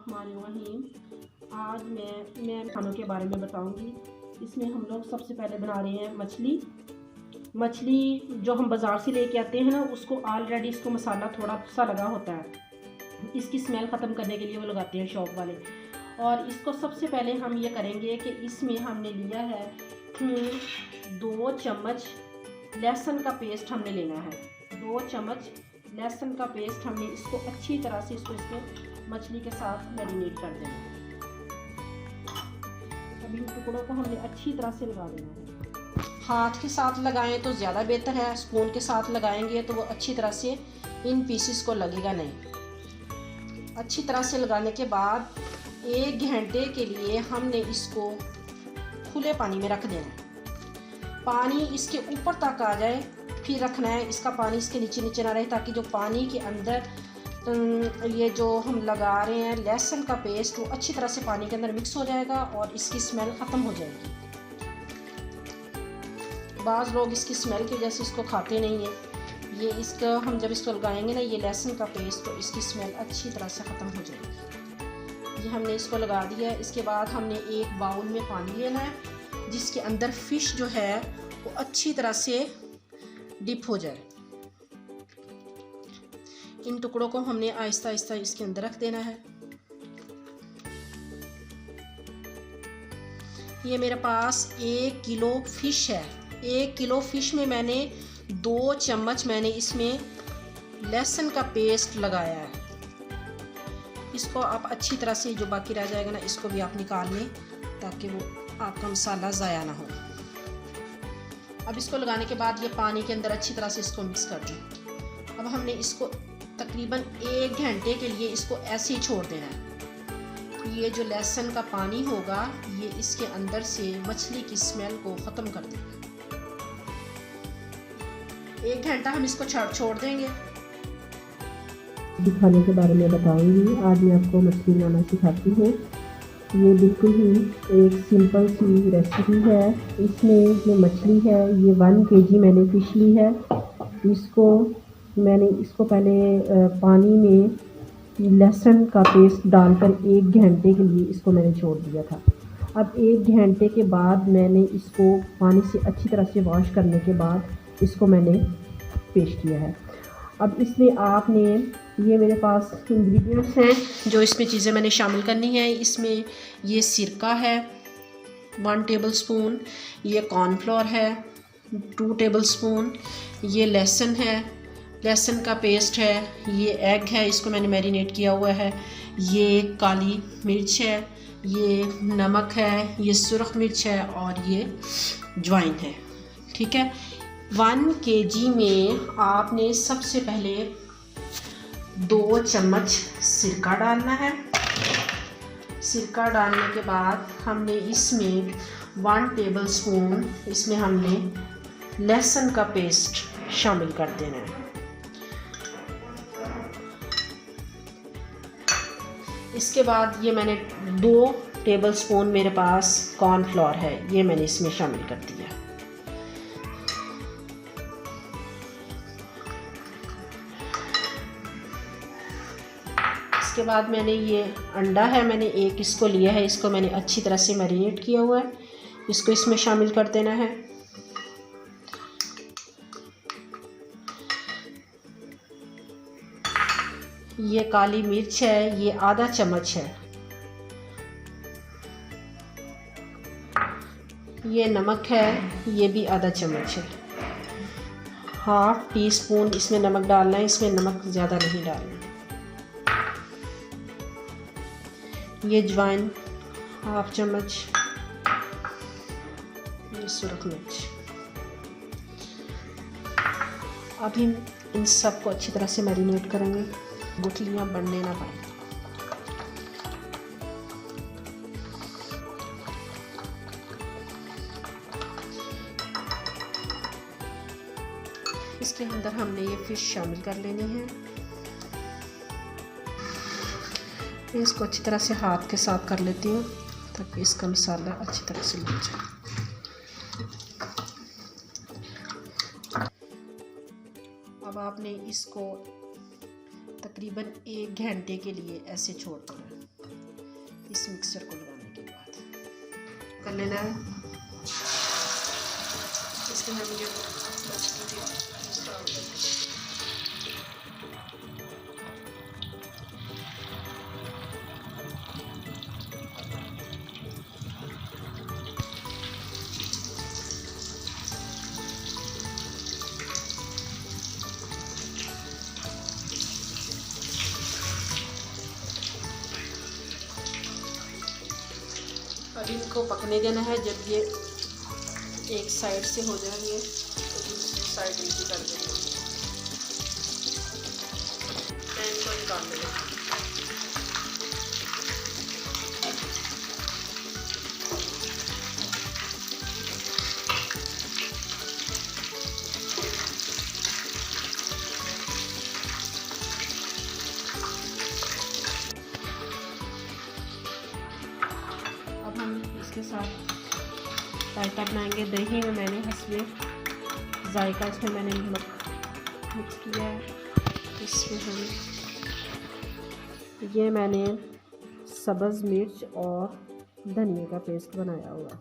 बिस्मिल्लाहिर्रहमानिर्रहीम। आज मैं खानों के बारे में बताऊंगी। इसमें हम लोग सबसे पहले बना रहे हैं मछली जो हम बाज़ार से लेके आते हैं ना, उसको ऑलरेडी इसको मसाला थोड़ा सा लगा होता है। इसकी स्मेल ख़त्म करने के लिए वो लगाते हैं शॉप वाले। और इसको सबसे पहले हम ये करेंगे कि इसमें हमने लिया है 2 चम्मच लहसुन का पेस्ट हमने लेना है। 2 चम्मच लहसुन का पेस्ट हमने इसको अच्छी तरह से इसमें मछली के साथ मैरिनेट कर देना है। अभी इन टुकड़ों को हमने अच्छी तरह से लगा देना है। हाथ के साथ लगाएं तो ज़्यादा बेहतर है, स्पून के साथ लगाएंगे तो वो अच्छी तरह से इन पीसेस को लगेगा नहीं। अच्छी तरह से लगाने के बाद 1 घंटे के लिए हमने इसको खुले पानी में रख देना है। पानी इसके ऊपर तक आ जाए फिर रखना है। इसका पानी इसके नीचे नीचे ना रहे, ताकि जो पानी के अंदर ये जो हम लगा रहे हैं लहसुन का पेस्ट, वो अच्छी तरह से पानी के अंदर मिक्स हो जाएगा और इसकी स्मेल ख़त्म हो जाएगी। बाज़ लोग इसकी स्मेल की वजह से इसको खाते नहीं हैं। ये इसका हम जब इसको लगाएंगे ना ये लहसुन का पेस्ट, तो इसकी स्मेल अच्छी तरह से ख़त्म हो जाएगी। ये हमने इसको लगा दिया है। इसके बाद हमने एक बाउल में पानी लेना है जिसके अंदर फ़िश जो है वो अच्छी तरह से डिप हो जाए। इन टुकड़ों को हमने आहिस्ता आहिस्ता इसके अंदर रख देना है। ये मेरे पास 1 किलो फ़िश है। 1 किलो फ़िश में मैंने 2 चम्मच मैंने इसमें लहसुन का पेस्ट लगाया है। इसको आप अच्छी तरह से जो बाकी रह जाएगा ना, इसको भी आप निकाल लें ताकि वो आपका मसाला ज़ाया ना हो। अब इसको लगाने के बाद ये पानी के अंदर अच्छी तरह से इसको मिक्स कर दें। अब हमने इसको तकरीबन 1 घंटे के लिए इसको ऐसे ही छोड़ देना है। ये जो लहसुन का पानी होगा ये इसके अंदर से मछली की स्मेल को ख़त्म कर देगा। 1 घंटा हम इसको छोड़ देंगे। खाने के बारे में बताऊंगी। आज मैं आपको मछली बनाना सिखाती हूँ। ये बिल्कुल ही एक सिंपल सी रेसिपी है। इसमें जो मछली है ये 1 kg मैंने फ़िश ली है। मैंने इसको पहले पानी में लहसुन का पेस्ट डालकर 1 घंटे के लिए इसको मैंने छोड़ दिया था। अब 1 घंटे के बाद मैंने इसको पानी से अच्छी तरह से वॉश करने के बाद इसको मैंने पेश किया है। अब इसमें आपने ये मेरे पास इंग्रेडिएंट्स हैं जो इसमें चीज़ें मैंने शामिल करनी है। इसमें ये सिरका है 1 टेबलस्पून, ये कॉर्नफ्लोर है 2 टेबलस्पून, ये लहसुन है, लहसुन का पेस्ट है, ये एग है, इसको मैंने मैरिनेट किया हुआ है, ये काली मिर्च है, ये नमक है, ये सुरख मिर्च है और ये अजवाइन है। ठीक है। 1 kg में आपने सबसे पहले 2 चम्मच सिरका डालना है। सिरका डालने के बाद हमने इसमें 1 टेबलस्पून इसमें हमने लहसुन का पेस्ट शामिल कर देना है। इसके बाद ये मैंने 2 टेबलस्पून मेरे पास कॉर्नफ्लोर है, ये मैंने इसमें शामिल कर दिया। इसके बाद मैंने ये अंडा है, मैंने एक इसको लिया है, इसको मैंने अच्छी तरह से मैरिनेट किया हुआ है, इसको इसमें शामिल कर देना है। ये काली मिर्च है, ये आधा चम्मच है। ये नमक है, ये भी आधा चम्मच है। 1/2 टीस्पून इसमें नमक डालना है, इसमें नमक ज़्यादा नहीं डालना। ये अजवाइन 1/2 चम्मच, ये सुरख मिर्च। अभी इन सब को अच्छी तरह से मैरिनेट करेंगे, गुठलियाँ बनने ना पाए। इसके अंदर हमने ये फ़िश शामिल कर लेनी है। इसको अच्छी तरह से हाथ के साथ कर लेती हूँ ताकि इसका मसाला अच्छी तरह से लग जाए। अब आपने इसको तकरीबन 1 घंटे के लिए ऐसे छोड़ देना है। इस मिक्सचर को लगाने के बाद कर लेना है। इसमें हम ये अब इनको पकने देना है। जब ये एक साइड से हो जाएंगे तो दूसरी साइड इनकी कर देंगे। पैन को निकाल देंगे। अब हम इसके साथ रायता बनाएंगे। दही में मैंने हस्बे जायका इसमें मैंने नमक मिक्स किया है। इसमें हम ये मैंने सब्ज़ मिर्च और धनिया का पेस्ट बनाया हुआ।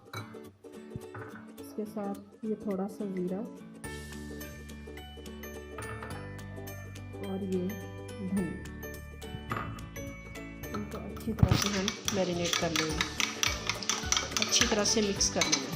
इसके साथ ये थोड़ा सा ज़ीरा और ये धनिया, इनको अच्छी तरह से हम मैरिनेट कर लेंगे। अच्छी तरह से मिक्स कर लेंगे।